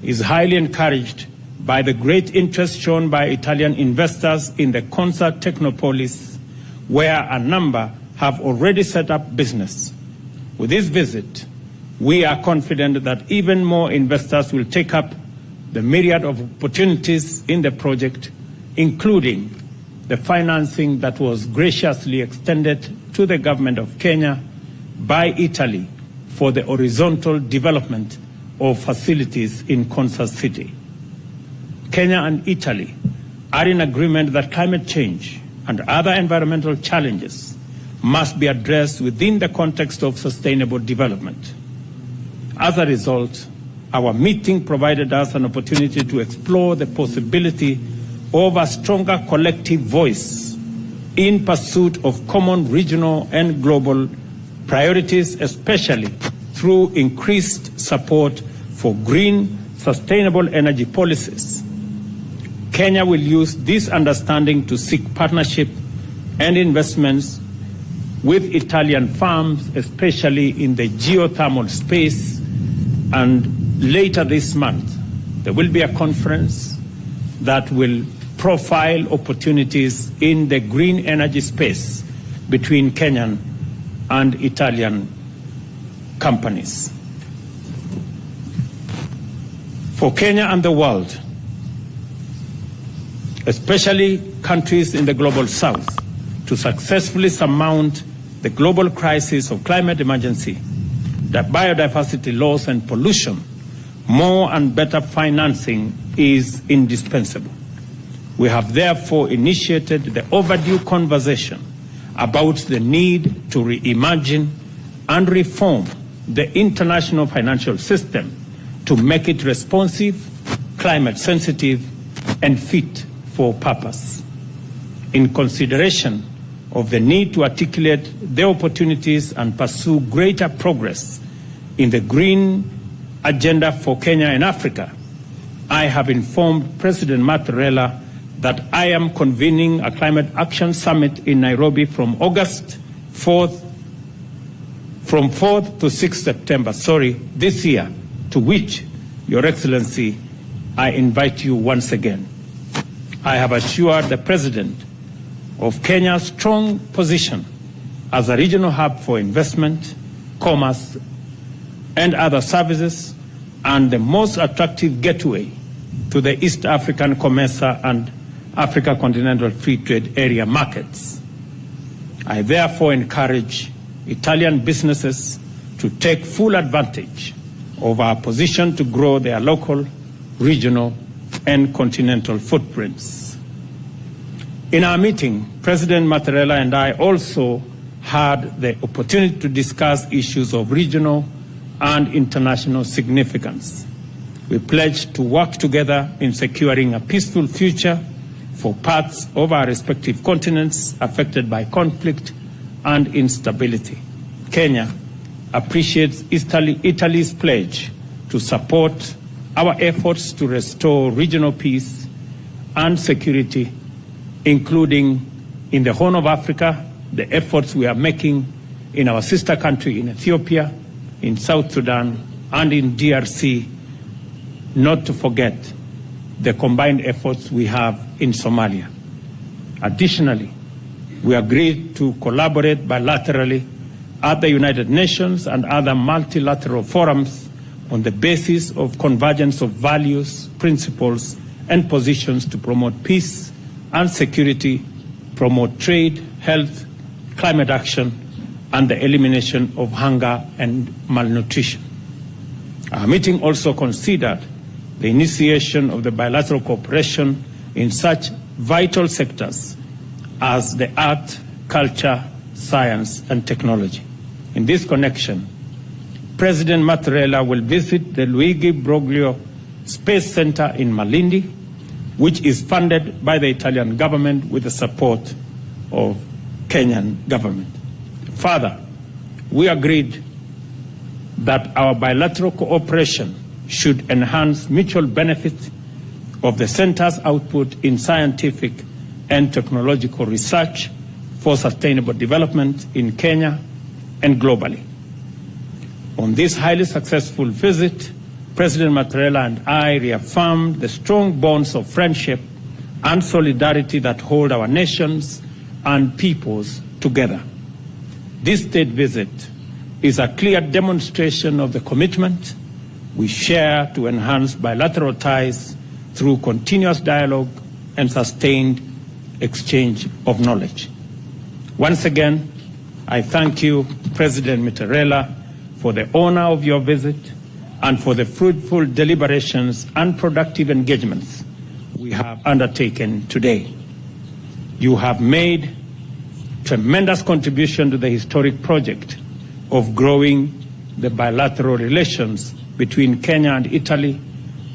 is highly encouraged by the great interest shown by Italian investors in the Consa Technopolis, where a number have already set up business. With this visit, we are confident that even more investors will take up the myriad of opportunities in the project, including the financing that was graciously extended to the government of Kenya by Italy for the horizontal development of facilities in Consa City. Kenya and Italy are in agreement that climate change and other environmental challenges must be addressed within the context of sustainable development. As a result, our meeting provided us an opportunity to explore the possibility of a stronger collective voice in pursuit of common regional and global priorities, especially through increased support for green, sustainable energy policies. Kenya will use this understanding to seek partnership and investments with Italian firms, especially in the geothermal space. And later this month, there will be a conference that will profile opportunities in the green energy space between Kenyan and Italian companies. For Kenya and the world, especially countries in the global south, to successfully surmount the global crisis of climate emergency, the biodiversity loss and pollution, more and better financing is indispensable. We have therefore initiated the overdue conversation about the need to reimagine and reform the international financial system to make it responsive, climate sensitive, and fit for purpose. In consideration of the need to articulate the opportunities and pursue greater progress in the green agenda for Kenya and Africa, I have informed President Mattarella that I am convening a climate action summit in Nairobi from 4th to 6th September, this year, to which, Your Excellency, I invite you once again. I have assured the President of Kenya's strong position as a regional hub for investment, commerce, and other services, and the most attractive gateway to the East African COMESA and Africa Continental Free Trade Area markets. I therefore encourage Italian businesses to take full advantage of our position to grow their local, regional, and continental footprints. In our meeting, President Mattarella and I also had the opportunity to discuss issues of regional and international significance. We pledged to work together in securing a peaceful future for parts of our respective continents affected by conflict and instability. Kenya appreciates Italy's pledge to support our efforts to restore regional peace and security, including in the Horn of Africa, the efforts we are making in our sister country in Ethiopia, in South Sudan, and in DRC, not to forget the combined efforts we have in Somalia. Additionally, we agreed to collaborate bilaterally at the United Nations and other multilateral forums on the basis of convergence of values, principles, and positions to promote peace and security, promote trade, health, climate action, and the elimination of hunger and malnutrition. Our meeting also considered the initiation of the bilateral cooperation in such vital sectors as the art, culture, science, and technology. In this connection, President Mattarella will visit the Luigi Broglio Space Center in Malindi, which is funded by the Italian government with the support of Kenyan government. Further, we agreed that our bilateral cooperation should enhance mutual benefit of the center's output in scientific and technological research for sustainable development in Kenya and globally. On this highly successful visit, President Mattarella and I reaffirmed the strong bonds of friendship and solidarity that hold our nations and peoples together. This state visit is a clear demonstration of the commitment we share to enhance bilateral ties through continuous dialogue and sustained exchange of knowledge. Once again, I thank you, President Mattarella, for the honor of your visit and for the fruitful deliberations and productive engagements we have undertaken today. You have made tremendous contribution to the historic project of growing the bilateral relations between Kenya and Italy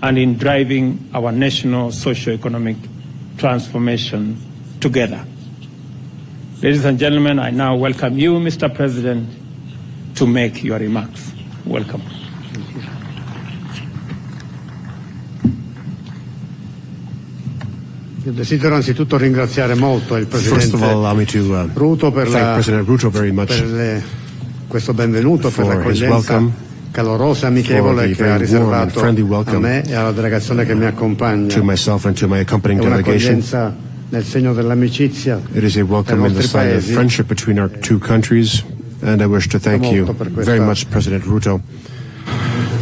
and in driving our national socio-economic transformation together. Ladies and gentlemen, I now welcome you, Mr. President, to make your remarks. Welcome. Desidero anzitutto ringraziare molto il Presidente Ruto per questo benvenuto, per l'accoglienza calorosa, amichevole che ha riservato a me e alla delegazione che mi accompagna. È un'accoglienza nel segno dell'amicizia dei nostri paesi. And I wish to thank you very much, President Ruto,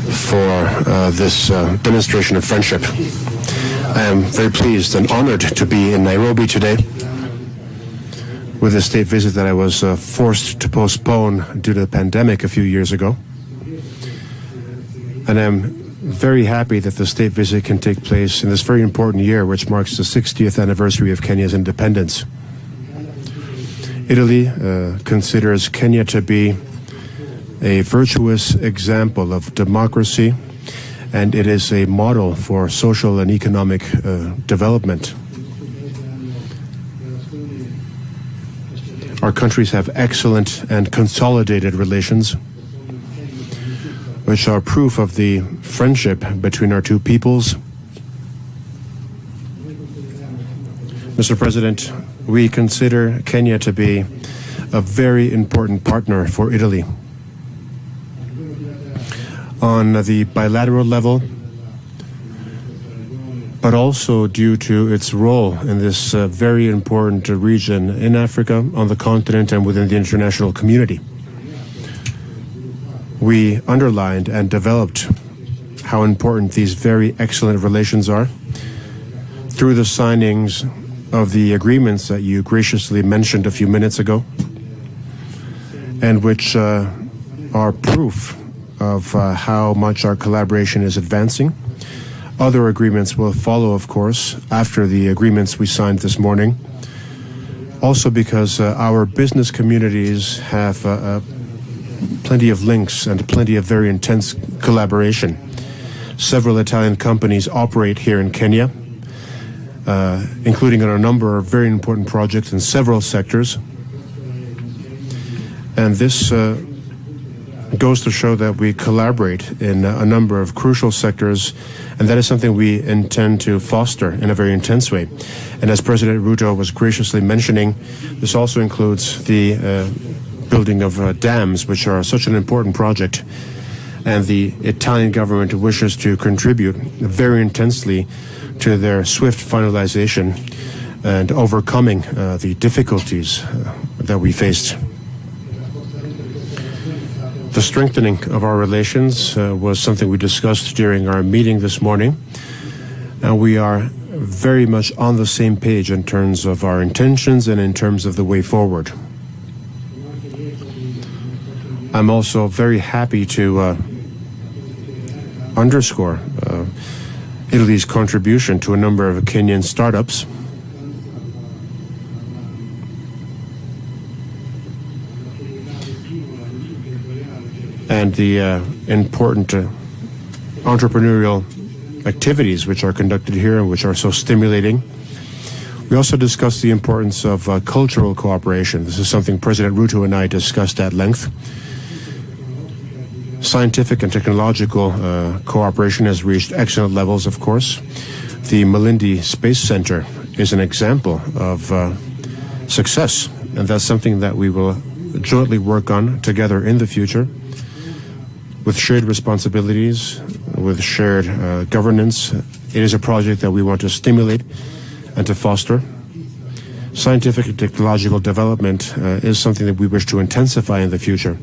for this demonstration of friendship. I am very pleased and honored to be in Nairobi today with a state visit that I was forced to postpone due to the pandemic a few years ago. And I'm very happy that the state visit can take place in this very important year, which marks the 60th anniversary of Kenya's independence. Italy considers Kenya to be a virtuous example of democracy, and it is a model for social and economic development. Our countries have excellent and consolidated relations, which are proof of the friendship between our two peoples. Mr. President, we consider Kenya to be a very important partner for Italy. On the bilateral level, but also due to its role in this very important region in Africa, on the continent, and within the international community. We underlined and developed how important these very excellent relations are through the signings of the agreements that you graciously mentioned a few minutes ago, and which are proof of how much our collaboration is advancing. Other agreements will follow, of course, after the agreements we signed this morning. Also because our business communities have plenty of links and plenty of very intense collaboration. Several Italian companies operate here in Kenya, including on a number of very important projects in several sectors. And this goes to show that we collaborate in a number of crucial sectors, and that is something we intend to foster in a very intense way. And as President Ruto was graciously mentioning, this also includes the building of dams, which are such an important project, and the Italian government wishes to contribute very intensely to their swift finalization and overcoming the difficulties that we faced. The strengthening of our relations was something we discussed during our meeting this morning, and we are very much on the same page in terms of our intentions and in terms of the way forward. I'm also very happy to underscore Italy's contribution to a number of Kenyan startups. And the important entrepreneurial activities which are conducted here and which are so stimulating. We also discussed the importance of cultural cooperation. This is something President Ruto and I discussed at length. Scientific and technological cooperation has reached excellent levels, of course. The Malindi Space Center is an example of success, and that's something that we will jointly work on together in the future, with shared responsibilities, with shared governance. It is a project that we want to stimulate and to foster. Scientific and technological development is something that we wish to intensify in the future.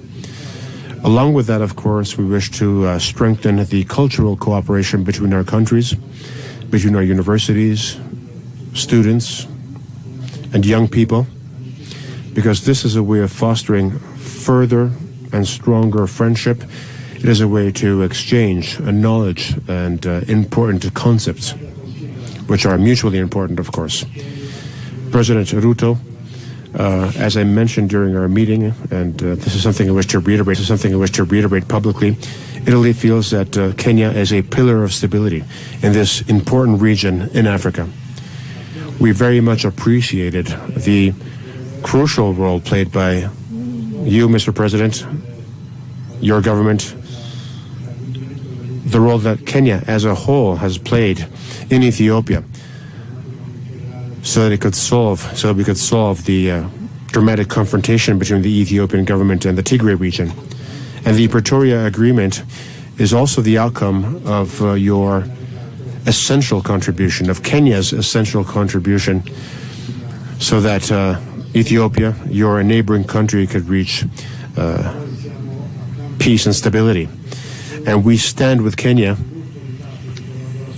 Along with that, of course, we wish to strengthen the cultural cooperation between our countries, between our universities, students, and young people, because this is a way of fostering further and stronger friendship. It is a way to exchange knowledge and important concepts, which are mutually important, of course. President Ruto, as I mentioned during our meeting, and this is something I wish to reiterate publicly, Italy feels that Kenya is a pillar of stability in this important region in Africa. We very much appreciated the crucial role played by you, Mr. President, your government, the role that Kenya as a whole has played in Ethiopia, so that we could solve the dramatic confrontation between the Ethiopian government and the Tigray region. And the Pretoria Agreement is also the outcome of your essential contribution, of Kenya's essential contribution, so that Ethiopia, your neighboring country, could reach peace and stability. And we stand with Kenya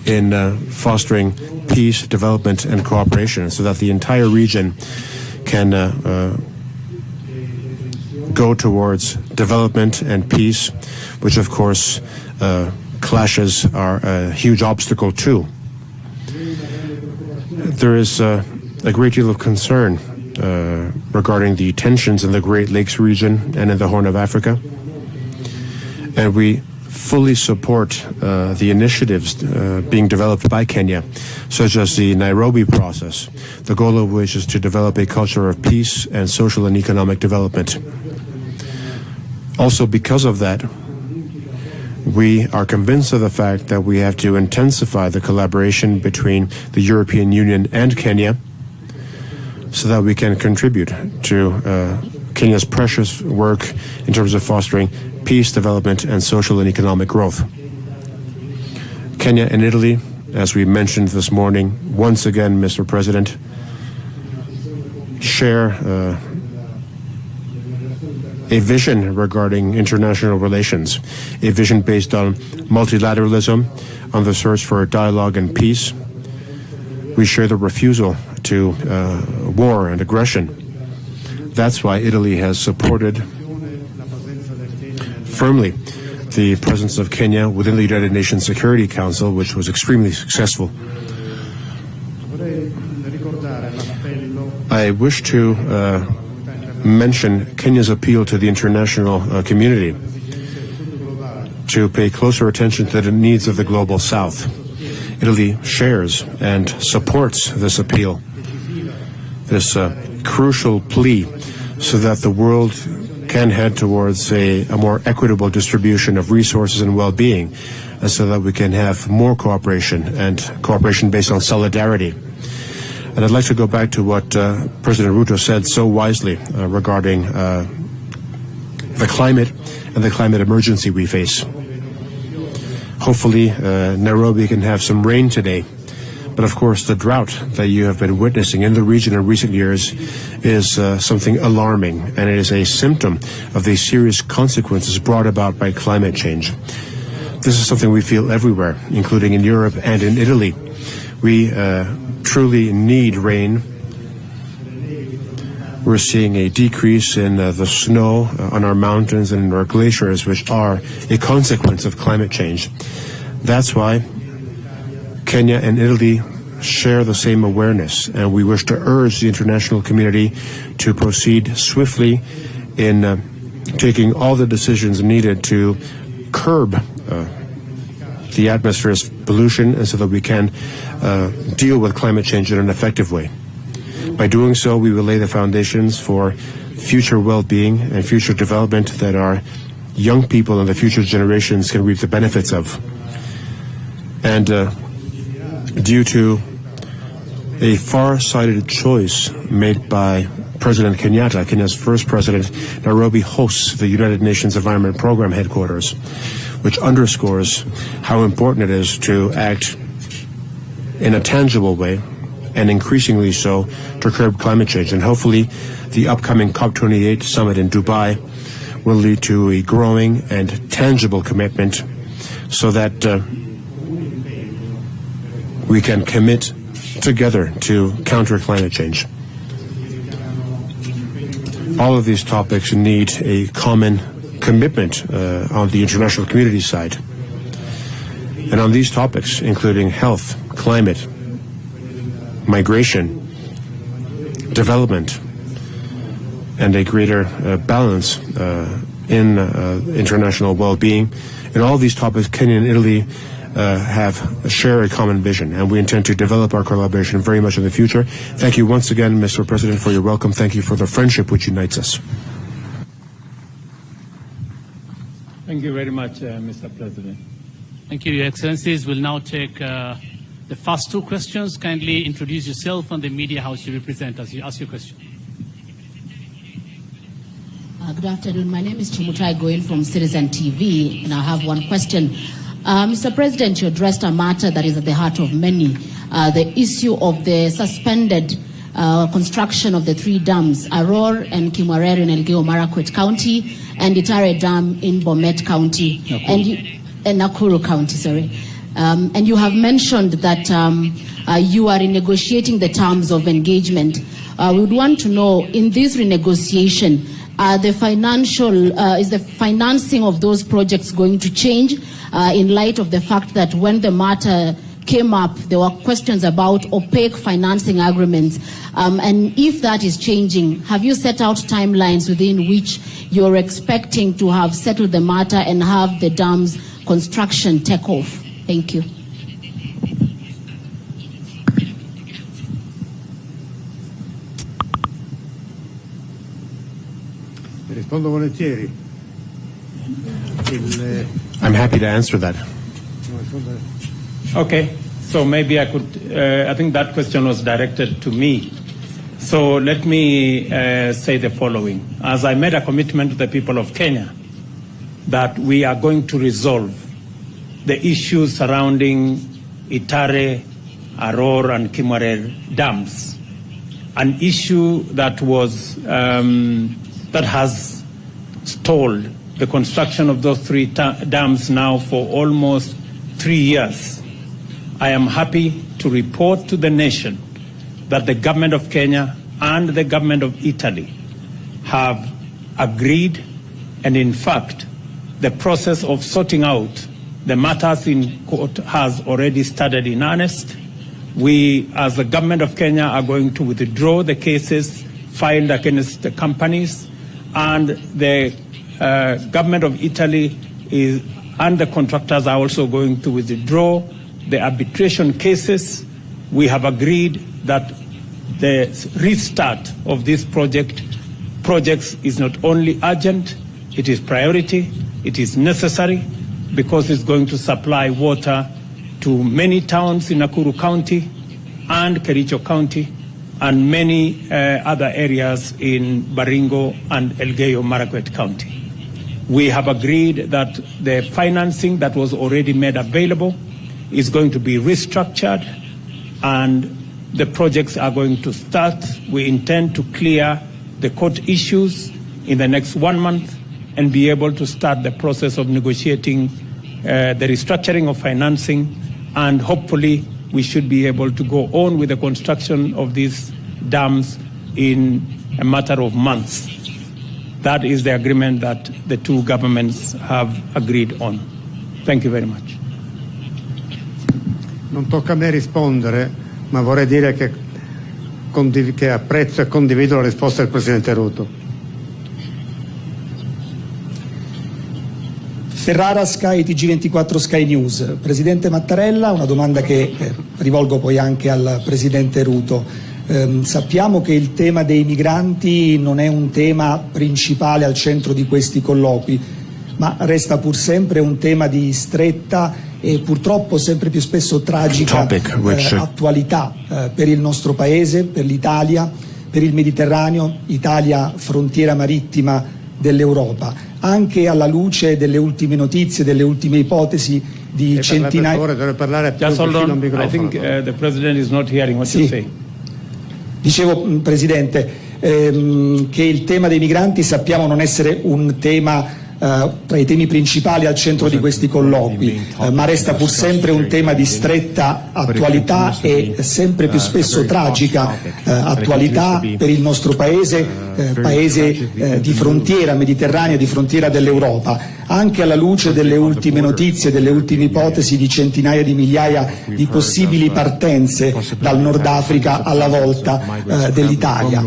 in fostering peace, development, and cooperation, so that the entire region can go towards development and peace, which of course clashes are a huge obstacle too. There is a great deal of concern regarding the tensions in the Great Lakes region and in the Horn of Africa, and we fully support the initiatives being developed by Kenya, such as the Nairobi process, the goal of which is to develop a culture of peace and social and economic development. Also, because of that, we are convinced of the fact that we have to intensify the collaboration between the European Union and Kenya, so that we can contribute to Kenya's precious work in terms of fostering peace, development, and social and economic growth. Kenya and Italy, as we mentioned this morning, once again, Mr. President, share a vision regarding international relations, a vision based on multilateralism, on the search for dialogue and peace. We share the refusal to war and aggression. That's why Italy has supported firmly the presence of Kenya within the United Nations Security Council, which was extremely successful. I wish to mention Kenya's appeal to the international community to pay closer attention to the needs of the global South. Italy shares and supports this appeal, this crucial plea, so that the world can head towards a more equitable distribution of resources and well-being, and so that we can have more cooperation, and cooperation based on solidarity. And I'd like to go back to what President Ruto said so wisely regarding the climate and the climate emergency we face. Hopefully, Nairobi can have some rain today. But of course, the drought that you have been witnessing in the region in recent years is something alarming, and it is a symptom of the serious consequences brought about by climate change. This is something we feel everywhere, including in Europe and in Italy. We truly need rain. We're seeing a decrease in the snow on our mountains and in our glaciers, which are a consequence of climate change. That's why Kenya and Italy share the same awareness, and we wish to urge the international community to proceed swiftly in taking all the decisions needed to curb the atmosphere's pollution, and so that we can deal with climate change in an effective way. By doing so, we will lay the foundations for future well-being and future development that our young people and the future generations can reap the benefits of. And due to a far-sighted choice made by President Kenyatta, Kenya's first president, Nairobi hosts the United Nations Environment Program headquarters, which underscores how important it is to act in a tangible way, and increasingly so, to curb climate change. And hopefully the upcoming COP28 summit in Dubai will lead to a growing and tangible commitment so that we can commit together to counter climate change. All of these topics need a common commitment on the international community side. And on these topics, including health, climate, migration, development, and a greater balance in international well-being, and all these topics, Kenya and Italy share a common vision, and we intend to develop our collaboration very much in the future. Thank you once again, Mr. President, for your welcome. Thank you for the friendship which unites us. Thank you very much, Mr. President. Thank you, Your Excellencies. We'll now take the first two questions. Kindly introduce yourself and the media house you represent as you ask your question. Good afternoon. My name is Chimutai Goel from Citizen TV, and I have one question. Mr. President, you addressed a matter that is at the heart of many, the issue of the suspended construction of the three dams, Aror and Kimwarere in Elgeyo Marakwet County, and Itare Dam in Bomet County, and Nakuru County, sorry. And you have mentioned that you are renegotiating the terms of engagement. We would want to know, in this renegotiation, is the financing of those projects going to change in light of the fact that when the matter came up, there were questions about opaque financing agreements. And if that is changing, have you set out timelines within which you're expecting to have settled the matter and have the dams construction take off? Thank you. Rispondo volentieri. I'm happy to answer that. Okay, so maybe I could, I think that question was directed to me. So let me say the following. As I made a commitment to the people of Kenya that we are going to resolve the issues surrounding Itare, Aror, and Kimwarere dams, an issue that was that has stalled the construction of those three dams now for almost 3 years. I am happy to report to the nation that the government of Kenya and the government of Italy have agreed, and in fact, the process of sorting out the matters in court has already started in earnest. We, as the government of Kenya, are going to withdraw the cases filed against the companies, and the government of Italy and the contractors are also going to withdraw the arbitration cases. We have agreed that the restart of this projects is not only urgent, it is priority, it is necessary, because it's going to supply water to many towns in Nakuru County and Kericho County and many other areas in Baringo and Elgeyo Marakwet County. We have agreed that the financing that was already made available is going to be restructured, and the projects are going to start. We intend to clear the court issues in the next 1 month and be able to start the process of negotiating the restructuring of financing, and hopefully we should be able to go on with the construction of these dams in a matter of months. That is the agreement that the two governments have agreed on. Thank you very much. Non tocca a me rispondere, ma vorrei dire che apprezzo e condivido la risposta del Presidente Ruto. Ferrara, Sky, TG24 Sky News. Presidente Mattarella, una domanda che rivolgo poi anche al Presidente Ruto. Sappiamo che il tema dei migranti non è un tema principale al centro di questi colloqui, ma resta pur sempre un tema di stretta e purtroppo sempre più spesso tragica attualità per il nostro Paese, per l'Italia, per il Mediterraneo, Italia frontiera marittima dell'Europa. anche alla luce delle ultime notizie, delle ultime ipotesi di centinaia. Just hold on. I think the President is not hearing what you say. Dicevo, Presidente, che il tema dei migranti sappiamo non essere un tema tra i temi principali al centro di questi colloqui, ma resta pur sempre un tema di stretta attualità e sempre più spesso tragica attualità per il nostro paese, paese di frontiera mediterranea, di frontiera dell'Europa, anche alla luce delle ultime notizie, delle ultime ipotesi di centinaia di migliaia di possibili partenze dal Nord Africa alla volta dell'Italia.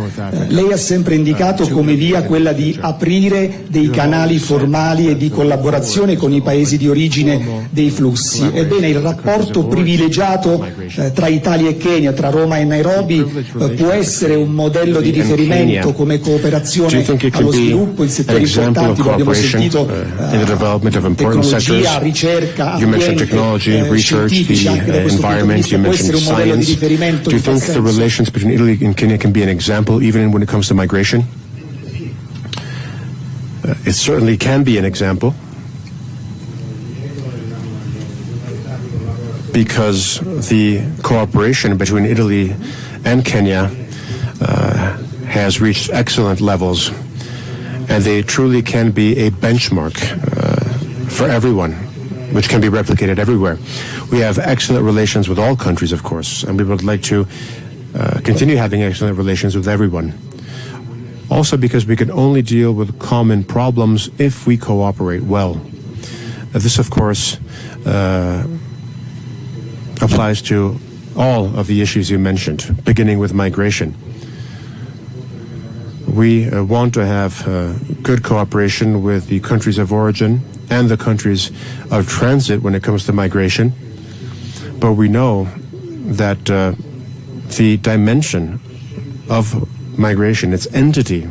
Lei ha sempre indicato come via quella di aprire dei canali formali e di collaborazione con i paesi di origine dei flussi. Ebbene, il rapporto privilegiato tra Italia e Kenya, tra Roma e Nairobi, può essere un modello di riferimento come cooperazione allo sviluppo in settori importanti, lo abbiamo sentito, tecnologia, ricerca, ambiente, scientifici, anche da questo punto di vista può essere un modello di riferimento. Do you think the relations between Italy and Kenya can be an example even when it comes to migration? It certainly can be an example, because the cooperation between Italy and Kenya has reached excellent levels, and they truly can be a benchmark for everyone, which can be replicated everywhere. We have excellent relations with all countries, of course, and we would like to continue having excellent relations with everyone. Also because we can only deal with common problems if we cooperate well. This, of course, applies to all of the issues you mentioned, beginning with migration. We want to have good cooperation with the countries of origin and the countries of transit when it comes to migration, but we know that the dimension of migration, its entity,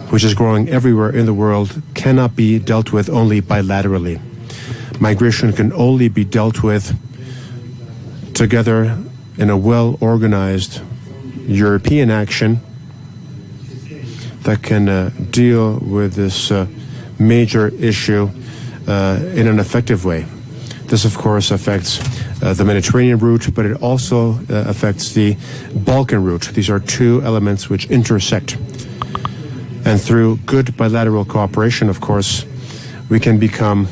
which is growing everywhere in the world, cannot be dealt with only bilaterally. Migration can only be dealt with together in a well-organized European action that can deal with this major issue in an effective way. This, of course, affects the Mediterranean route, but it also affects the Balkan route. These are two elements which intersect. And through good bilateral cooperation, of course, we can become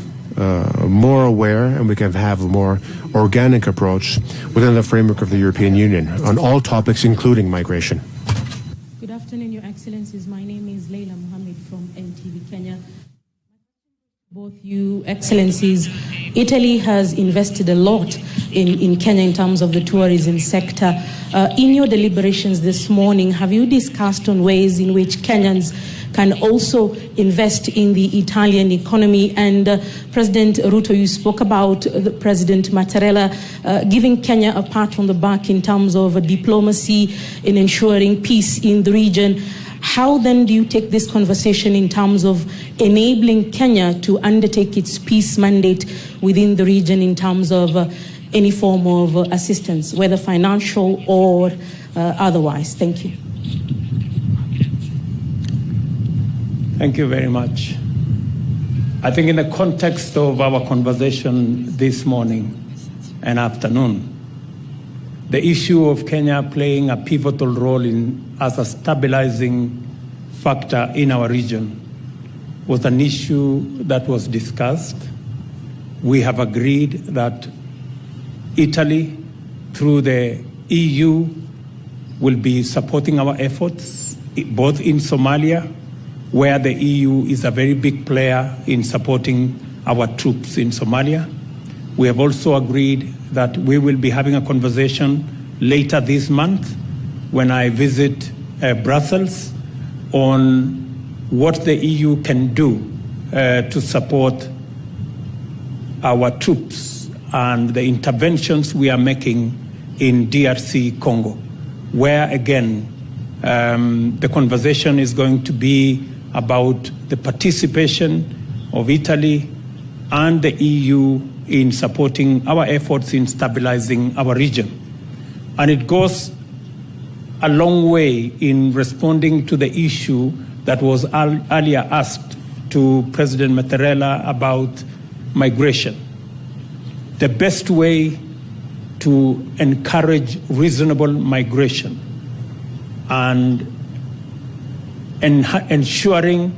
more aware and we can have a more organic approach within the framework of the European Union on all topics, including migration. Good afternoon, Your Excellencies. My name is Leila Mohammed from NTV Kenya. Both you Excellencies, Italy has invested a lot in Kenya in terms of the tourism sector. In your deliberations this morning, have you discussed on ways in which Kenyans can also invest in the Italian economy? And President Ruto, you spoke about President Mattarella giving Kenya a pat on the back in terms of diplomacy in ensuring peace in the region. How then do you take this conversation in terms of enabling Kenya to undertake its peace mandate within the region in terms of any form of assistance, whether financial or otherwise? Thank you. Thank you very much. I think in the context of our conversation this morning and afternoon, the issue of Kenya playing a pivotal role as a stabilizing factor in our region was an issue that was discussed. We have agreed that Italy, through the EU, will be supporting our efforts, both in Somalia, where the EU is a very big player in supporting our troops in Somalia. We have also agreed that we will be having a conversation later this month when I visit Brussels on what the EU can do to support our troops and the interventions we are making in DRC Congo, where again the conversation is going to be about the participation of Italy and the EU in supporting our efforts in stabilizing our region. And it goes a long way in responding to the issue that was earlier asked to President Mattarella about migration. The best way to encourage reasonable migration and ensuring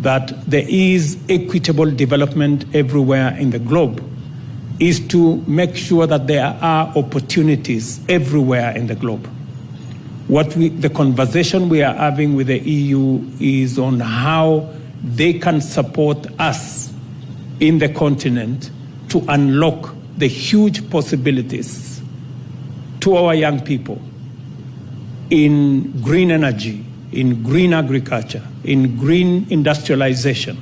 that there is equitable development everywhere in the globe is to make sure that there are opportunities everywhere in the globe. The conversation we are having with the EU is on how they can support us in the continent to unlock the huge possibilities to our young people in green energy, in green agriculture, in green industrialization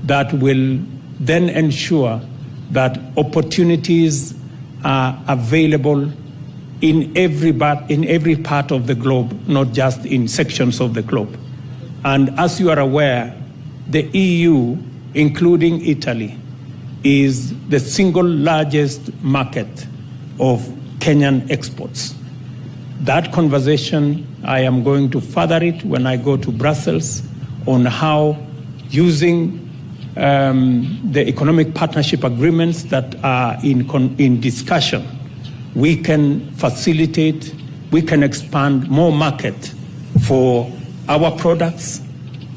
that will then ensure that opportunities are available in every part of the globe, not just in sections of the globe. And as you are aware, the EU, including Italy, is the single largest market of Kenyan exports. That conversation, I am going to further it when I go to Brussels on how using the economic partnership agreements that are in discussion, we can facilitate, we can expand more market for our products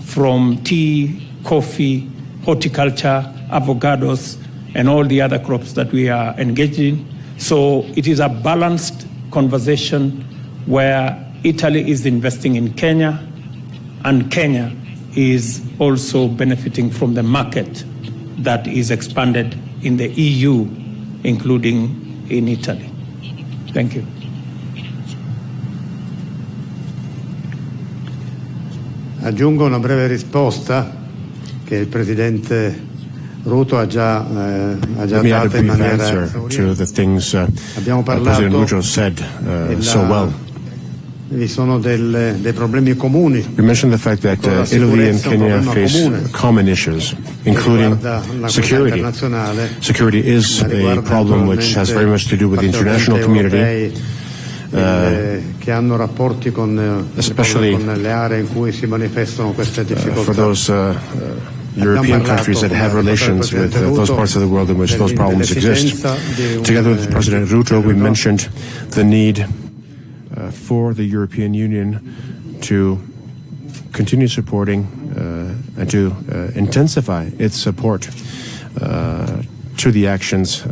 from tea, coffee, horticulture, avocados, and all the other crops that we are engaged in. So it is a balanced conversation where Italy is investing in Kenya, and Kenya is also benefiting from the market that is expanded in the EU, including in Italy. Thank you. Aggiungo una breve risposta che il Presidente Ruto ha già dato in maniera to the things President Ruto said so well. Vi sono dei problemi comuni. We mentioned the fact that Italy and Kenya face common issues, including security. Security is a problem which has very much to do with the international community, especially le aree in cui si manifestano queste difficoltà. For those European countries that have relations with those parts of the world in which those problems exist. Together with President Ruto, we mentioned the need for the European Union to continue supporting and to intensify its support to the actions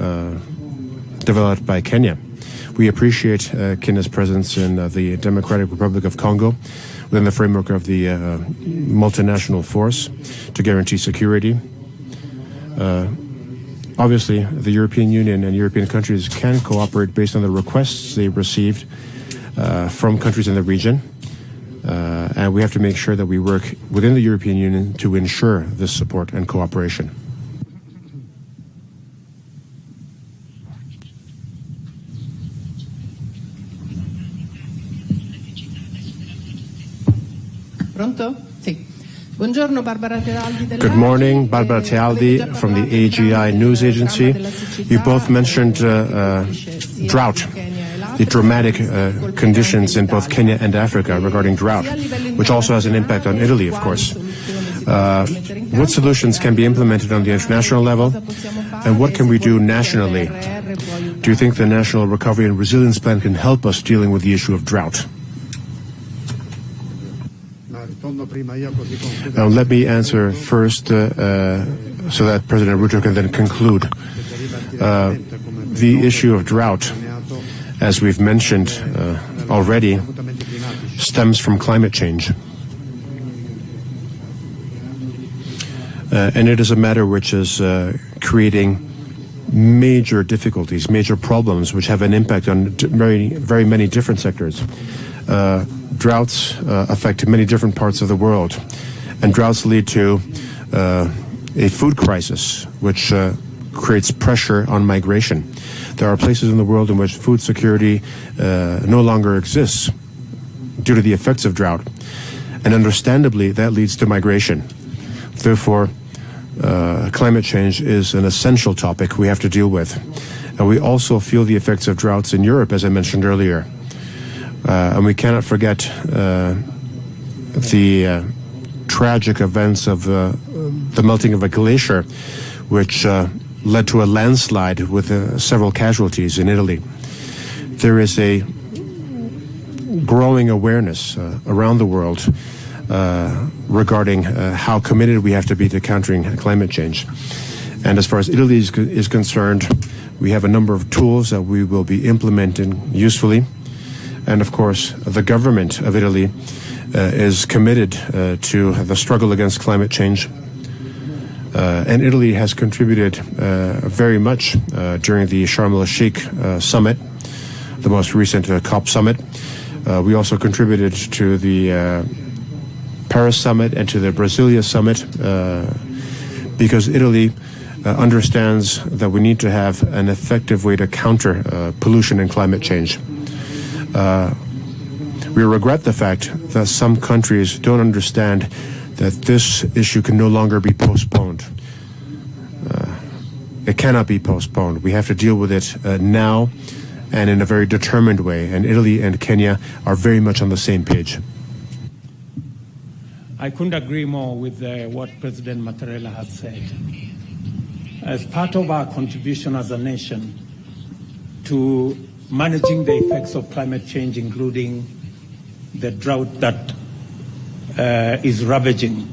developed by Kenya. We appreciate Kenya's presence in the Democratic Republic of Congo within the framework of the multinational force to guarantee security. Obviously, the European Union and European countries can cooperate based on the requests they've received from countries in the region, and we have to make sure that we work within the European Union to ensure this support and cooperation. Pronto? Sì. Buongiorno, Barbara Tealdi. Good morning, Barbara Tealdi from the AGI News Agency. You both mentioned drought, the dramatic conditions in both Kenya and Africa regarding drought, which also has an impact on Italy, of course. What solutions can be implemented on the international level, and what can we do nationally? Do you think the National Recovery and Resilience Plan can help us dealing with the issue of drought? Now, let me answer first so that President Ruto can then conclude. The issue of drought, as we've mentioned already, stems from climate change. And it is a matter which is creating major difficulties, major problems, which have an impact on very many different sectors. Droughts affect many different parts of the world, and droughts lead to a food crisis, which creates pressure on migration. There are places in the world in which food security no longer exists due to the effects of drought, and understandably that leads to migration. Therefore, climate change is an essential topic we have to deal with. And we also feel the effects of droughts in Europe, as I mentioned earlier. And we cannot forget the tragic events of the melting of a glacier, which led to a landslide with several casualties in Italy. There is a growing awareness around the world regarding how committed we have to be to countering climate change. And as far as Italy is concerned, we have a number of tools that we will be implementing usefully. And of course, the government of Italy is committed to the struggle against climate change. And Italy has contributed very much during the Sharm el-Sheikh summit, the most recent COP summit. We also contributed to the Paris summit and to the Brasilia summit because Italy understands that we need to have an effective way to counter pollution and climate change. We regret the fact that some countries don't understand that this issue can no longer be postponed. It cannot be postponed. We have to deal with it now and in a very determined way. And Italy and Kenya are very much on the same page. I couldn't agree more with what President Mattarella has said. As part of our contribution as a nation to managing the effects of climate change, including the drought that is ravaging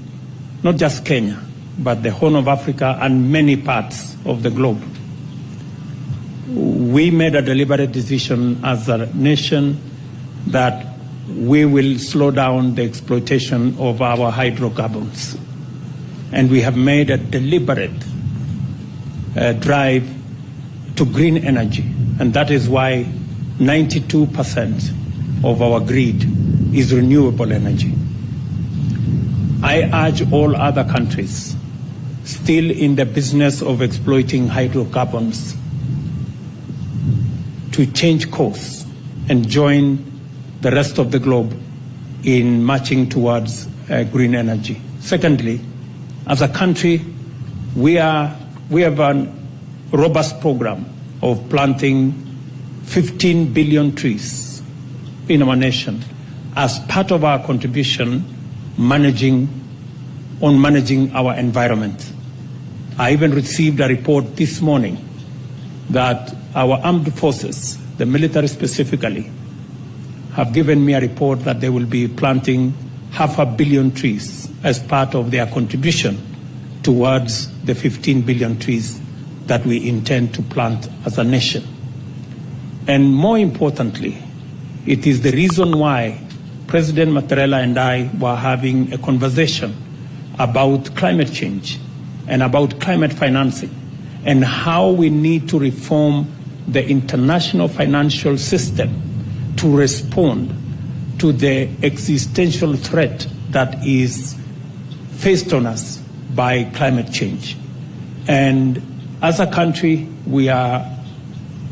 not just Kenya, but the Horn of Africa and many parts of the globe, we made a deliberate decision as a nation that we will slow down the exploitation of our hydrocarbons. And we have made a deliberate drive to green energy. And that is why 92% of our grid is renewable energy. I urge all other countries still in the business of exploiting hydrocarbons to change course and join the rest of the globe in marching towards green energy. Secondly, as a country, we have a robust program of planting 15 billion trees in our nation as part of our contribution managing our environment. I even received a report this morning that our armed forces, the military specifically, have given me a report that they will be planting 500 million trees as part of their contribution towards the 15 billion trees that we intend to plant as a nation. And more importantly, it is the reason why President Mattarella and I were having a conversation about climate change and about climate financing and how we need to reform the international financial system to respond to the existential threat that is faced on us by climate change. And as a country, we are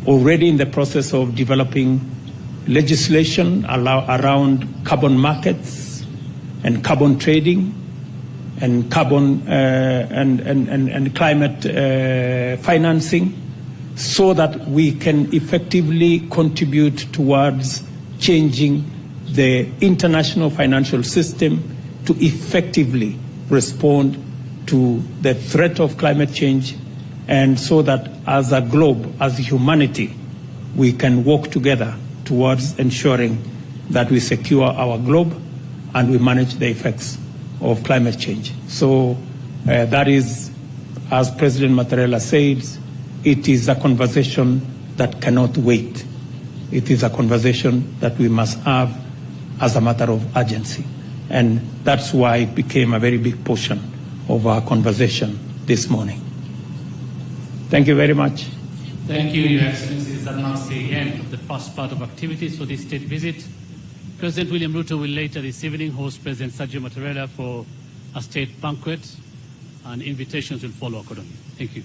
already in the process of developing legislation around carbon markets and carbon trading and carbon and climate financing, so that we can effectively contribute towards changing the international financial system to effectively respond to the threat of climate change, and so that as a globe, as humanity, we can work together towards ensuring that we secure our globe and we manage the effects of climate change. So that is, as President Mattarella says, it is a conversation that cannot wait. It is a conversation that we must have as a matter of urgency. And that's why it became a very big portion of our conversation this morning. Thank you very much. Thank you, Your Excellencies. That marks the end of the first part of activities for this state visit. President William Ruto will later this evening host President Sergio Mattarella for a state banquet, and invitations will follow accordingly. Thank you.